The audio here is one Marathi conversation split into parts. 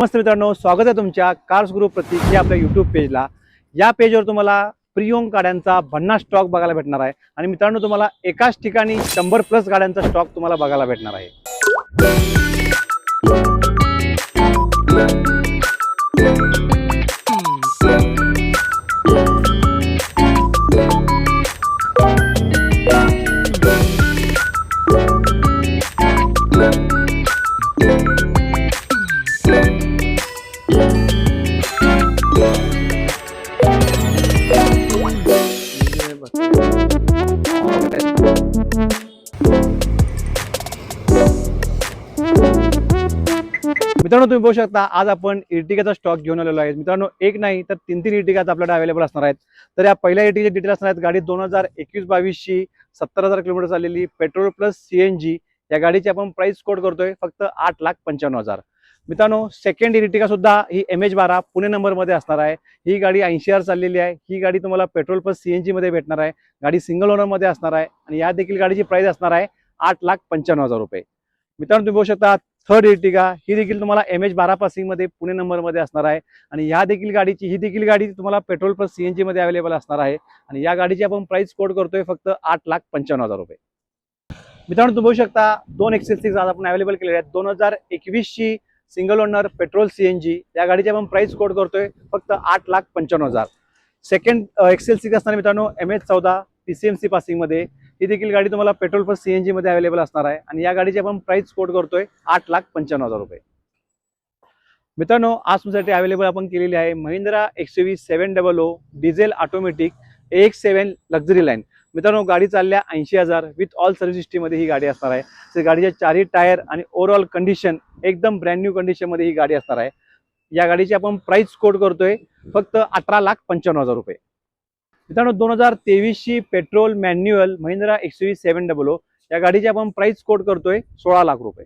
नमस्ते मित्रांनो, स्वागत आहे तुमच्या कार्स ग्रुप प्रतीक या आपल्या यूट्यूब पेजला। या पेजवर तुम्हाला प्री-ओन्ड गाड्यांचा भन्नाट स्टॉक बघायला भेटणार आहे आणि मित्रांनो तुम्हाला एकाच ठिकाणी 100+ गाड्यांचा स्टॉक तुम्हाला बघायला भेटणार आहे। मित्रांनो तुम्ही बघू शकता, आज आपण इर्टिगाचा स्टॉक घेऊन आलेलो आहे। मित्रांनो एक नाही तर तीन इर्टिगाज आपल्याकडे अवेलेबल असणार आहेत। तर या पहिल्या इर्टिगाचे डिटेल असणार आहेत। गाडी 2021-22 ची 70,000 किलोमीटर चाललेली पेट्रोल प्लस सीएनजी। या गाडीची आपण प्राइस कोट करतोय फक्त 8,95,000। मित्रांनो सेकंड इर्टिगा सुद्धा ही MH12 पुणे नंबर मध्ये असणार आहे। ही गाडी 80,000 चाललेली आहे। ही गाडी तुम्हाला पेट्रोल प्लस सीएनजी मध्ये भेटणार आहे। गाडी सिंगल ओनर मध्ये असणार आहे आणि या देखील गाडीची प्राइस असणार आहे 8,95,000 रुपये। मित्रांनो तुम्ही बघू शकता, थर्ड इर्टिगा ही देखील तुम्हाला MH12 पासिंग मध्ये पुणे नंबर मध्ये असणार आहे आणि या देखील गाडीची ही देखील गाडी तुम्हाला पेट्रोल प्लस सीएनजी मध्ये अवेलेबल असणार आहे आणि या गाडीची आपण प्राइस कोट करतोय फक्त 8,95,000 रुपये। मित्रांनो तुम्ही बघू शकता, दोन XL6 आज आपण अवेलेबल केलेले आहेत। 2021 ची सिंगल ओनर पेट्रोल सीएनजी या गाडीची आपण प्राइस कोट करतोय फक्त 8,95,000। सेकंड XL6 असणार मित्रांनो MH14 PCMC पासिंग मध्ये। ही देखील गाडी तुम्हाला पेट्रोल प्लस सीएनजी मध्ये अवेलेबल असणार आहे आणि या गाडीची आपण प्राइस कोट करतोय 8,95,000 रुपये। मित्रांनो आज तुमच्यासाठी अवेलेबल आपण केलेली आहे Mahindra XUV 700 diesel automatic AX7 luxury line. मित्रांनो गाडी चालल्या 80,000 विथ ऑल सर्व्हिस हिस्ट्री मध्ये ही गाडी असणार आहे। तर गाडीचे चारही टायर आणि ओव्हरऑल कंडिशन एकदम ब्रँड न्यू कंडिशन मध्ये ही गाडी असणार आहे। या गाडीची आपण प्राइस कोट करतोय फक्त 18,95,000 रुपये। मित्रांनो 2023 ची पेट्रोल मॅन्युअल महिंद्रा XUV 700 या गाडीची आपण प्राइस कोट करतोय 16 लाख रुपये।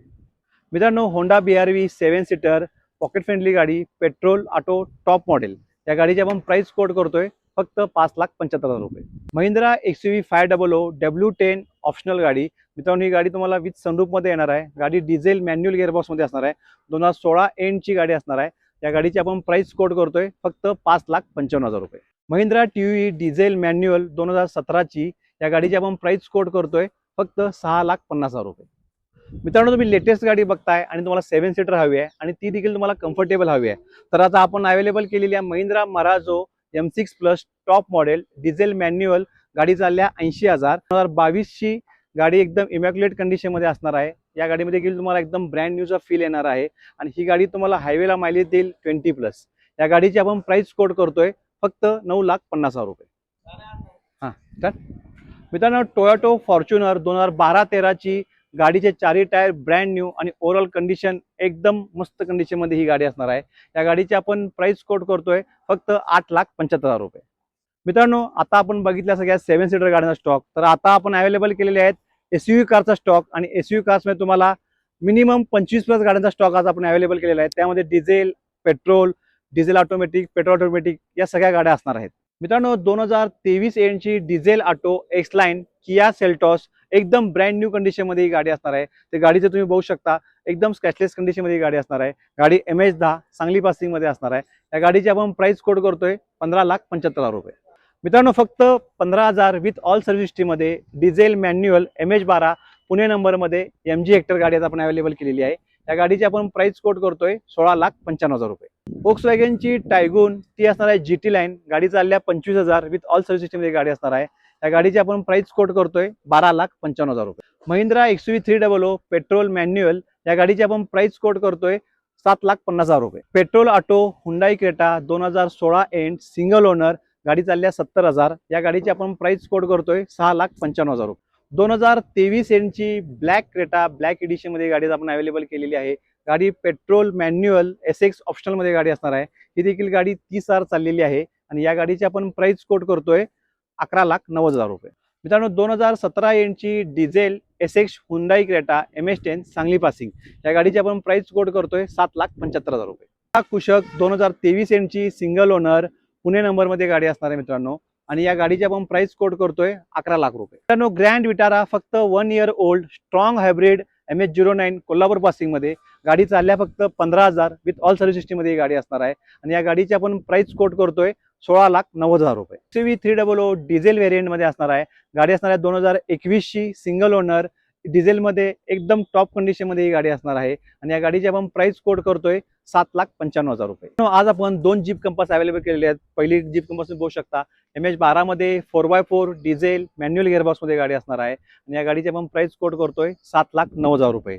मित्रांनो Honda BRV 7 seater pocket friendly गाडी पेट्रोल ऑटो टॉप मॉडेल या गाडीची आपण प्राइस कोट करतोय फक्त 5,75,000 रुपये। महिंद्रा XUV 500 W10 ऑप्शनल गाडी। मित्रांनो ही गाडी तुम्हाला विथ सनरूफ मध्ये येणार आहे। गाडी डिझेल मॅन्युअल गिअरबॉक्स मध्ये असणार आहे। 2016 एंड ची गाडी असणार आहे। या गाडीची आपण प्राइस कोट करतोय फक्त 5,95,000 रुपये। महिंद्रा TUI डिझेल मॅन्युअल 2017 ची या गाडीची आपण प्राइस कोट करतोय फक्त 6,50,000 रुपये। मित्रांनो तुम्ही लेटेस्ट गाडी बघताय आणि तुम्हाला 7 सीटर हवी आहे आणि ती देखील तुम्हाला कम्फर्टेबल हवी आहे, तर आता आपण अवेलेबल केलेली आहे Mahindra Marazzo M6 plus top model diesel manual. गाडी चालल्या 80,000। 2022 ची गाडी एकदम इमॅक्युलेट कंडिशन मध्ये असणार आहे। या गाडीमध्ये देखील तुम्हाला एकदम ब्रँड न्यूचा फील येणार आहे आणि ही गाडी तुम्हाला हायवेला मायलेज देईल 20+। या गाडीची आपण प्राइस कोट करतोय फक्त 9,50,000 रुपये। हां तर मित्रांनो टोयोटो फॉर्च्युनर 2012-13 ची गाडीचे चारही टायर ब्रँड न्यू आणि ओव्हरऑल कंडिशन एकदम मस्त कंडिशन मध्ये ही गाडी असणार आहे। या गाडीची आपण प्राइस कोट करतोय फक्त 8,75,000 रुपये। मित्रांनो आता आपण बघितल्या सगळ्या 7 सीटर गाड्यांचा स्टॉक, तर आता आपण अवेलेबल केलेले आहेत SUV कारचा स्टॉक आणि SUV कार्स मध्ये तुम्हाला मिनिमम 25+ गाड्यांचा स्टॉक आज आपण अवेलेबल केलेला आहे। त्यामध्ये diesel petrol diesel automatic petrol automatic या सगळ्या गाड्या असणार आहेत। मित्रांनो 2023 एंड ची diesel auto X line Kia Seltos एकदम ब्रँड न्यू कंडिशन मध्ये ही गाडी असणार आहे। ते गाडीचे तुम्ही बघू शकता एकदम स्क्रॅचलेस कंडिशन मध्ये ही गाडी असणार आहे। गाडी MH10 सांगली पासिंग मध्ये असणार आहे। या गाडीची आपण प्राइस कोट करतोय 15,75,000 रुपये। मित्रांनो फक्त 15,000 विथ ऑल सर्व्हिस हिस्ट्री मध्ये diesel manual MH12 Pune number मध्ये MG हेक्टर गाडी आपण अवेलेबल केलेली आहे। या गाडीची आपण प्राइस कोट करतोय 16,95,000 रुपये। Volkswagen ची टायगून ती असणार आहे GT लाईन। गाडी चालल्या 25,000 विथ ऑल सर्व्हिस हिस्ट्री मध्ये गाडी असणार आहे। या गाडीची आपण प्राइस कोट करतोय 12,95,000 रुपये। महिंद्रा XUV 300 पेट्रोल मॅन्युअल या गाडीची आपण प्राइस कोट करतोय 7,50,000 रुपये। Petrol auto Hyundai Creta 2016 end single owner गाडी चालल्या 70,000। या गाडीची आपण प्राइस कोट करतोय 6,95,000 रुपये। 2023 एंड ची ब्लॅक क्रेटा ब्लॅक एडिशन मध्ये गाडी आपण अवेलेबल केलेली आहे। गाडी पेट्रोल मॅन्युअल SX ऑप्शनल मध्ये गाडी असणार आहे। ही देखील गाडी 30,000 चाललेली आहे आणि या गाडीची आपण प्राइस कोट करतोय 11,90,000 रुपये। मित्रांनो 2017 एंड ची diesel SX Hyundai Creta MH10 Sangli passing या गाडीची आपण प्राइस कोट करतोय 7,75,000 रुपये। कुशक 2023 एंड ची सिंगल ओनर पुणे नंबर मध्ये गाडी असणार आहे मित्रांनो आणि या गाडीची आपण प्राइस कोट करतोय 11 लाख रुपये। मित्रांनो ग्रँड विटारा फक्त 1 year old strong hybrid MH09 Kolhapur passing मध्ये गाडी चालल्या फक्त 15,000 विथ ऑल सर्व्हिस हिस्ट्रीमध्ये ही गाडी असणार आहे आणि या गाडीची आपण प्राइस कोट करतोय 16,90,000 रुपये. XUV 300 डिझेल व्हेरियंटमध्ये असणार आहे. गाडी असणार आहे 2021 ची सिंगल ओनर डिझेलमध्ये एकदम टॉप कंडिशनमध्ये ही गाडी असणार आहे आणि या गाडीची आपण प्राइस कोट करतोय 7,95,000 रुपये. आज आपण दोन जीप कंपास अवेलेबल केलेले आहेत. पहिली जीप कंपास तुम्ही बघू शकता MH12 मध्ये 4x4 डिझेल मॅन्युअल गिअरबॉक्स मध्ये गाडी असणार आहे आणि या गाडीची आपण प्राइस कोट करतोय 7,09,000 रुपये.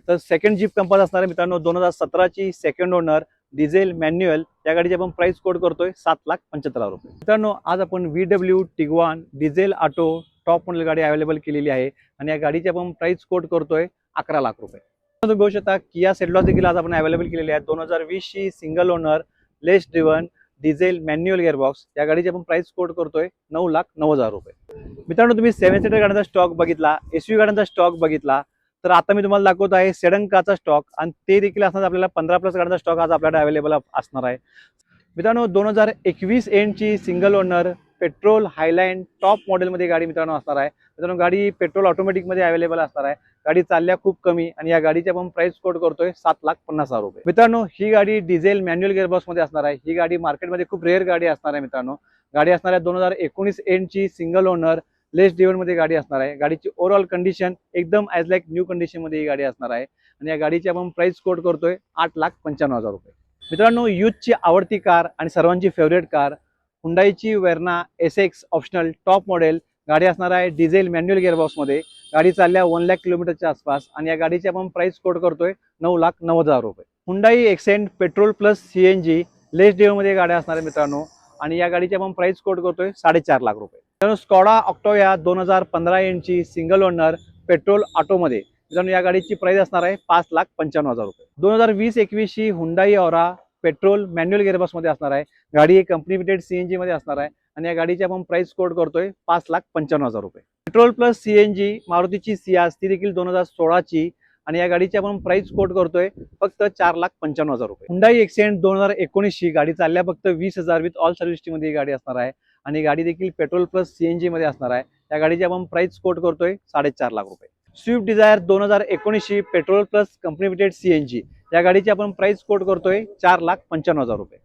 तर सेकंड जीप कंपास असणार आहे मित्रांनो 2017 ची सेकंड ओनर डिझेल मॅन्युअल या गाडीची आपण प्राइस कोट करतोय 7,75,000 रुपये. मित्रांनो आज आपण VW Tiguan diesel auto top model गाडी अवेलेबल केलेली आहे आणि या गाडीची आपण प्राइस कोट करतोय 11 लाख रुपये. तुम्ही बघू शकता किया सेल्टॉस देखील आज आपण अवेलेबल केलेली आहे. 2020 ची सिंगल ओनर लेस ड्रिव्हन डिझेल मॅन्युअल गिअरबॉक्स या गाडीची आपण प्राइस कोट करतोय 9,90,000 रुपये. मित्रांनो तुम्ही 7 सीटर गाड्यांचा स्टॉक बघितला, SUV गाड्यांचा स्टॉक बघितला, तर आता मी तुम्हाला दाखवत आहे सेडन कारचा स्टॉक आणि ते देखील असणार आपल्याला 15+ गाड्यांचा स्टॉक आज आपल्याकडे अवेलेबल असणार आहे. मित्रांनो 2021 एंडची सिंगल ओनर पेट्रोल हायलाईन टॉप मॉडेलमध्ये गाडी मित्रांनो असणार आहे. मित्रांनो गाडी पेट्रोल ऑटोमॅटिकमध्ये अवेलेबल असणार आहे. गाडी चालल्या खूप कमी आणि या गाडीची आपण प्राइस कोट करतोय 7,50,000 रुपये. मित्रांनो ही गाडी डिझेल मॅन्युअल गिअरबॉक्स मध्ये असणार आहे. ही गाडी मार्केटमध्ये खूप रेअर गाडी असणार आहे. मित्रांनो गाडी असणार आहे 2019 एंडची सिंगल ओनर लेस ड्रिव्हन मध्ये गाडी असणार आहे. गाडीची ओव्हरऑल कंडिशन एकदम ॲज लाईक न्यू कंडिशन मध्ये ही गाडी असणार आहे आणि या गाडीची आपण प्राइस कोट करतोय 8,95,000 रुपये. मित्रांनो यूथची आवडती कार आणि सर्वांची फेवरेट कार हुंडाईची Verna SX optional top model गाडी असणार आहे डिझेल मॅन्युअल गिअरबॉक्स मध्ये. गाडी चालल्या 1 लाख किलोमीटरच्या आसपास आणि या गाडीची आपण प्राइस कोट करतोय 9,90,000 रुपये. Hyundai accent petrol plus CNG लेस ड्रिव्हन मध्ये गाड्या असणार आहे मित्रांनो आणि या गाडीची आपण प्राइस कोट करतोय 4.5 लाख रुपये. मित्रांनो स्कॉडा ऑक्टाविया 2015 एंडची सिंगल ओनर पेट्रोल ऑटो मध्ये मित्रांनो या गाडीची प्राइस असणार आहे 5,95,000 रुपये. 2020-21 ची Hyundai aura petrol manual gearbox मध्ये असणार आहे. गाडी एक कंपनी फिटेड CNG मध्ये असणार आहे आणि या गाडीची आपण प्राइस कोट करतोय 5,95,000 रुपये. पेट्रोल प्लस CNG मारुतीची सियाज ती देखील 2016 ची आणि या गाडीची आपण प्राइस कोट करतोय फक्त 4,95,000 रुपये. हुंडाई एक्सेंट 2019 ची गाडी चालल्या फक्त 20,000 विथ ऑल सर्व्हिस मध्ये ही गाडी असणार आहे आणि गाडी देखील पेट्रोल प्लस CNG मध्ये असणार आहे. या गाडीची आपण प्राइस कोट करतोय 4.5 लाख रुपये. स्विफ्ट डिझायर 2019 ची petrol plus company fitted CNG या गाडीची आपण प्राइस कोट करतोय 4,95,000 रुपये.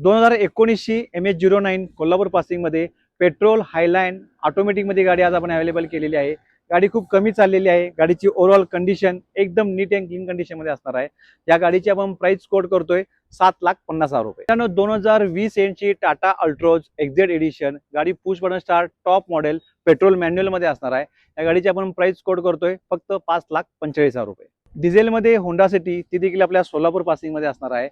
2019 ची MH09 कोल्हापूर पासिंग मध्ये पेट्रोल हायलाईन ऑटोमॅटिक मध्ये गाडी आज आपण अवेलेबल केलेली आहे. गाडी खूप कमी चाललेली आहे. गाडीची ओव्हरऑल कंडिशन एकदम नीट अँड क्लीन कंडिशन मध्ये असणार आहे. या गाडीची आपण प्राइस कोट करतोय 7,50,000 रुपये. त्यानंतर 2020 एंडची टाटा अल्ट्रोज एक्झेड एडिशन गाडी push button start top model petrol manual मध्ये असणार आहे. या गाडीची आपण प्राइस कोट करतोय फक्त 5,45,000 रुपये. डिझेलमध्ये होंडा सिटी ती देखील आपल्या सोलापूर पासिंग मध्ये असणार आहे.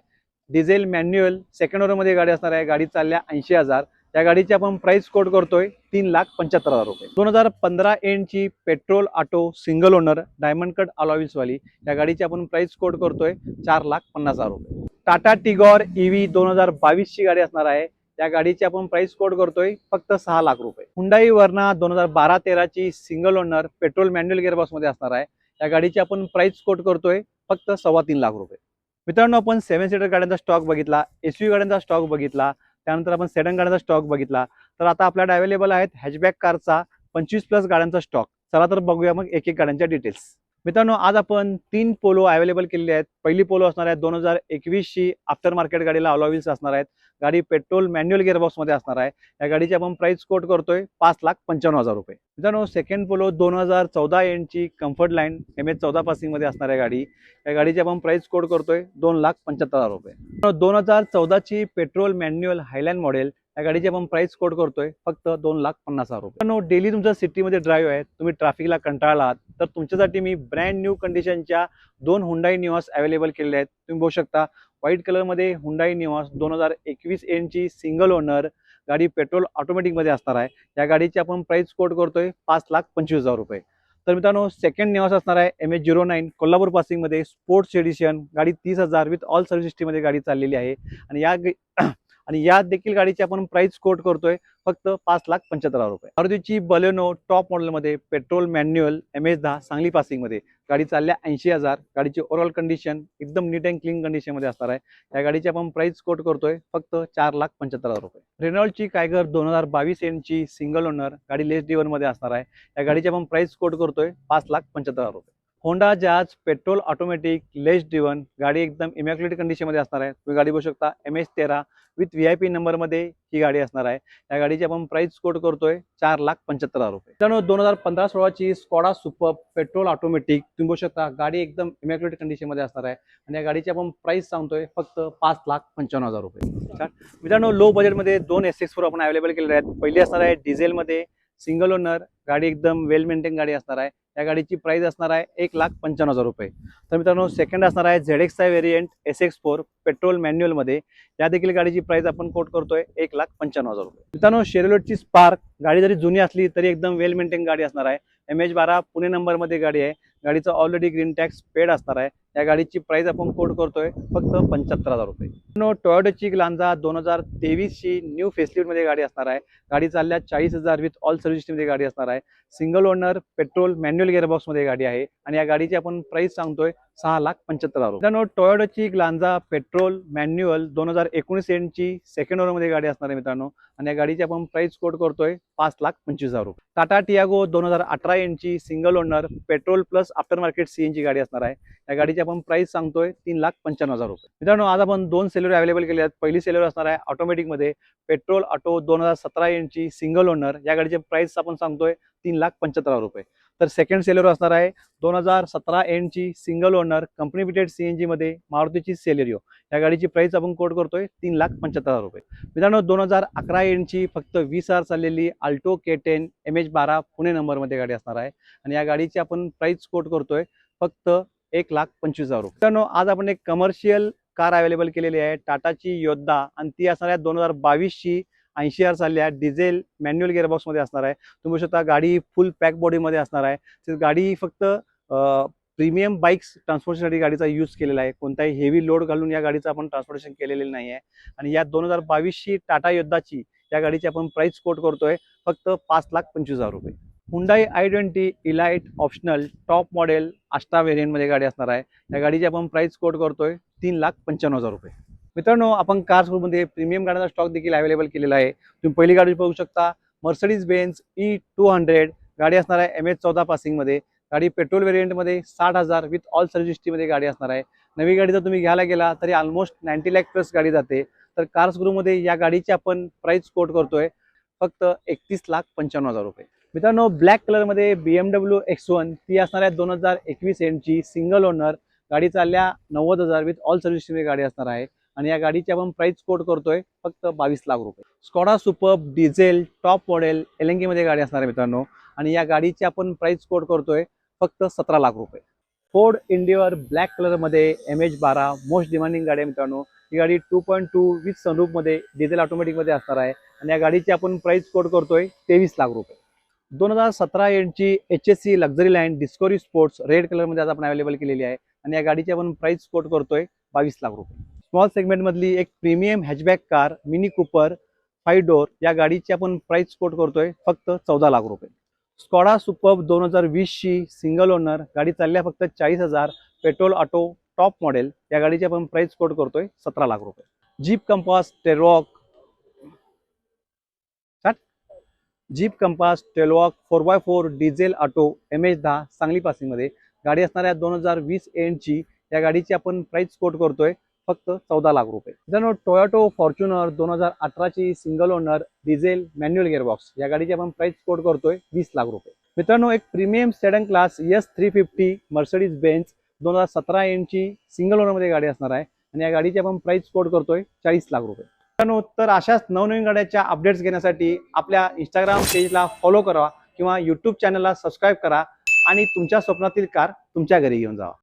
डिझेल मॅन्युअल सेकंड ओनर मध्ये गाडी असणार आहे. गाडी चालल्या 80,000. या गाडीची आपण प्राइस कोट करतोय 3,75,000 रुपये. 2015 एंडची petrol auto single owner diamond cut alloy वाली या गाडीची आपण प्राइस कोट करतोय 4,50,000 रुपये. टाटा टिगॉर EV 2022 ची गाडी असणार आहे. या गाडीची आपण प्राइस कोट करतोय फक्त 6 लाख रुपये. हुंडाई वर्ना 2012-13 ची single owner petrol manual gearbox मध्ये असणार आहे. या गाडीची आपण प्राइस कोट करतोय फक्त 3.25 लाख रुपये. मित्रांनो आपण 7 सीटर गाड्यांचा स्टॉक बघितला, SUV गाड्यांचा स्टॉक बघितला, त्यानंतर आपण सेडन गाड्यांचा स्टॉक बघितला, तर आता आपल्याकडे अवेलेबल आहेत हॅचबॅक कारचा 25+ गाड्यांचा स्टॉक. चला तर बघूया मग एक एक गाड्यांच्या डिटेल्स. मित्रांनो आज आपण 3 पोलो अवेलेबल केलेले आहेत. पहिली पोलो असणार आहे 2021 ची आफ्टर मार्केट गाडीला अलॉय व्हील्स असणार आहेत. गाडी पेट्रोल मॅन्युअल गिअरबॉक्स मध्ये असणार आहे. या गाडीची आपण प्राइस कोट करतोय 5,95,000 रुपये. मित्रांनो सेकंड पोलो 2014 एंडची कम्फर्ट लाईन MH14 पासिंग मध्ये असणार आहे गाडी. या गाडीची आपण प्राइस कोट करतोय 2,75,000 रुपये. 2014 ची पेट्रोल मॅन्युअल हायलाईन मॉडेल या गाडीची आपण प्राइस कोट करतोय फक्त 2,50,000 रुपये. मित्रांनो डेली तुमच्या सिटीमध्ये ड्राईव्ह आहे, तुम्ही ट्रॅफिकला कंटाळलात तर तुमच्यासाठी मी ब्रँड न्यू कंडिशनच्या 2 हुंडाई निऑस अवेलेबल केलेले आहेत. तुम्ही बघू शकता व्हाईट कलर मध्ये हुंडाई निऑस 2021 एंडची सिंगल ओनर गाडी पेट्रोल ऑटोमॅटिक मध्ये असणार आहे. या गाडीची आपण प्राइस कोट करतोय 5,25,000 रुपये. तर मित्रांनो सेकंड निऑस असणार आहे MH09 कोल्हापूर पासिंग मध्ये स्पोर्ट्स एडिशन गाडी 30,000 विथ ऑल सर्व्हिस हिस्ट्री मध्ये गाडी चाललेली आहे आणि या देखील गाडीची आपण प्राइस कोट करतोय फक्त 5,75,000 रुपये. मारुतीची बलेनो टॉप मॉडेल मध्ये petrol manual MH10 Sangli passing मध्ये गाडी चालल्या 80,000. गाडीची ओव्हरऑल कंडिशन एकदम नीट अँड क्लीन कंडिशन मध्ये असणार आहे. या गाडीची आपण प्राइस कोट करतोय फक्त 4,75,000 रुपये. रेनॉल्टची कायगर 2022 एंडची सिंगल ओनर गाडी लेस ड्रिव्हन मध्ये असणार आहे. या गाडीची आपण प्राइस कोट करतोय 5,75,000 रुपये. होंडा जहाज पेट्रोल ऑटोमॅटिक लेस ड्रिवन गाडी एकदम इमॅक्युलेट कंडिशनमध्ये असणार आहे. तुम्ही गाडी बघू शकता MS13 विथ VIP नंबरमध्ये ही गाडी असणार आहे. या गाडीची आपण प्राइस कोट करतोय 4,75,000 रुपये. त्यानं 2015-16ची स्कॉडा सुपर पेट्रोल ऑटोमॅटिक तुम्ही बघू शकता गाडी एकदम इमॅक्युलेट कंडिशनमध्ये असणार आहे आणि या गाडीची आपण प्राइस सांगतोय फक्त 5,95,000 रुपये. मित्रांनो लो बजेटमध्ये दोन SX4 आपण अवेलेबल केलेले आहेत. पहिली असणार आहे डिझेलमध्ये सिंगल ओनर गाडी एकदम वेल मेंटेन गाडी असणार आहे. या गाडीची प्राइस असणार आहे 1,95,000 रुपये. तर मित्रांनो सेकंड असणार आहे ZX व्हेरियंट SX4 पेट्रोल मॅन्युअलमध्ये. या देखील गाडीची प्राइस आपण कोट करतोय 1,95,000 रुपये. मित्रांनो शेरोलेटची स्पार्क गाडी जरी जुनी असली तरी एकदम वेल मेंटेन गाडी असणार आहे. MH12 पुणे नंबरमध्ये गाडी आहे. गाडीचा ऑलरेडी ग्रीन टॅक्स पेड असणार आहे. या गाडीची प्राइस आपण कोट करतोय फक्त 75,000 रुपये. टोयोटाची ग्लांजा 2023ची न्यू फेसलिफ्टमध्ये गाडी असणार आहे. गाडी चालल्या 40,000 विथ ऑल सर्व्हिसमध्ये गाडी असणार आहे. सिंगल ओनर पेट्रोल मॅन्युअल गिअरबॉक्समध्ये गाडी आहे आणि या गाडीची आपण प्राइस सांगतोय 6,75,000 रुपये. मित्रांनो टोयोटाची ग्लांजा पेट्रोल मॅन्युअल 2019 एंडची सेकंड ओनरमध्ये गाडी असणार आहे मित्रांनो आणि या गाडीची आपण प्राइस कोट करतोय 5,25,000 रुपये. टाटा टियागो 2018 एंडची single owner petrol plus after market CNG गाडी असणार आहे. या गाडीची आपण प्राइस सांगतोय 3,95,000 रुपये. मित्रांनो आज आपण दोन सेलर अवेलेबल केले आहेत. पहिली सेलर असणार आहे ऑटोमॅटिकमध्ये पेट्रोल ऑटो 2017 एंडची सिंगल ओनर. या गाडीची प्राइस आपण सांगतोय 3,75,000 रुपये. तर सेकंड सेलर असणार आहे 2017 एंडची single owner company fitted CNG मध्ये मारुतीची सेलेरिओ. या गाडीची प्राइस आपण कोट करतोय 3,75,000 रुपये. मित्रांनो 2011 एंडची फक्त 20,000 चाललेली अल्टो K10 MH12 पुणे नंबरमध्ये गाडी असणार आहे आणि या गाडीची आपण प्राइस कोट करतोय फक्त 1,25,000 रुपये. मित्रांनो आज आपण एक कमर्शियल कार अवेलेबल केलेली आहे टाटाची योद्धा आणि ती असणार आहे 2022ची 80,000 चालल्या डिझेल मॅन्युअल गिअरबॉक्समध्ये असणार आहे. तुम्ही शकता गाडी फुल पॅक बॉडीमध्ये असणार आहे. गाडी फक्त प्रीमियम बाईक्स ट्रान्सपोर्टेशनसाठी गाडीचा यूज केलेला आहे. कोणताही हेवी लोड घालून या गाडीचं आपण ट्रान्सपोर्टेशन केलेलं नाही आहे आणि या 2022ची टाटा योद्धाची या गाडीची आपण प्राइस कोट करतोय फक्त 5,25,000 रुपये. Hyundai i20 Elite optional top model Asta व्हेरियंटमध्ये गाडी असणार आहे. या गाडीची आपण प्राइस कोट करतोय 3,95,000 रुपये. मित्रांनो आपण कार शोरूममध्ये प्रीमियम गाड्यांचा स्टॉक देखील अवेलेबल केलेला आहे. तुम्ही पहिली गाडी पाहू शकता मर्सिडीज बेन्झ E200 गाडी असणार आहे MH14 पासिंगमध्ये. गाडी पेट्रोल व्हेरियंटमध्ये 60,000 विथ ऑल सर्व्हिस हिस्ट्रीमध्ये गाडी असणार आहे. नवी गाडी जर तुम्ही घ्यायला गेला तरी ऑलमोस्ट 90 लाख प्लस गाडी जाते. तर कार शोरूममध्ये या गाडीची आपण प्राइस कोट करतोय फक्त 31,95,000 रुपये. मित्रांनो ब्लॅक कलरमध्ये BMW X1 ती असणार आहे 2021 एंडची सिंगल ओनर. गाडी चालल्या 90,000 विथ ऑल सर्व्हिस हिस्ट्रीमध्ये गाडी असणार आहे आणि या गाडीची आपण प्राइस कोट करतोय फक्त 22 लाख रुपये. Skoda superb diesel top model LNG मध्ये गाडी असणार आहे मित्रांनो आणि या गाडीची आपण प्राइस कोट करतोय फक्त 17 लाख रुपये. फोर्ड इंडियर ब्लॅक कलरमध्ये MH12 मोस्ट डिमांडिंग गाडी आहे मित्रांनो. ही गाडी 2.2 विथ सनरूफमध्ये डिझेल ऑटोमॅटिकमध्ये असणार आहे आणि या गाडीची आपण प्राइस कोट करतोय 23 लाख रुपये. 2017 एंडची HSC luxury line discovery sports red कलरमध्ये आज आपण अवेलेबल केलेली आहे आणि या गाडीची आपण प्राइस कोट करतोय 22 लाख रुपये. स्मॉल सेगमेंटमधली एक premium hatchback car mini Cooper 5 door या गाडीची आपण प्राइस कोट करतोय फक्त 14 लाख रुपये. स्कॉडा सुपर्ब 2020ची सिंगल ओनर गाडी चालल्या फक्त 40,000 पेट्रोल ऑटो टॉप मॉडेल. या गाडीची आपण प्राइस कोट करतोय 17 लाख रुपये. Jeep Compass Trailhawk 4x4 diesel auto MH10 Sangli पासिंगमध्ये गाडी असणाऱ्या 2020 एंडची या गाडीची आपण प्राइस कोट करतोय फक्त 14 लाख रुपये. मित्रांनो टोयोटो फॉर्च्युनर 2018ची single owner diesel manual gearbox या गाडीची आपण प्राइस कोट करतोय 20 लाख रुपये. मित्रांनो एक premium sedan class S350 Mercedes Benz 2017 एंडची सिंगल ओनरमध्ये गाडी असणार आहे आणि या गाडीची आपण प्राइस कोट करतोय 40 लाख रुपये. मित्रांनो तर अशाच नवनवीन गाड्याच्या अपडेट्स घेण्यासाठी आपल्या इंस्टाग्राम पेजला फॉलो करा किंवा YouTube चॅनलला सबस्क्राईब करा आणि तुमच्या स्वप्नातील कार तुमच्या घरी घेऊन जावा.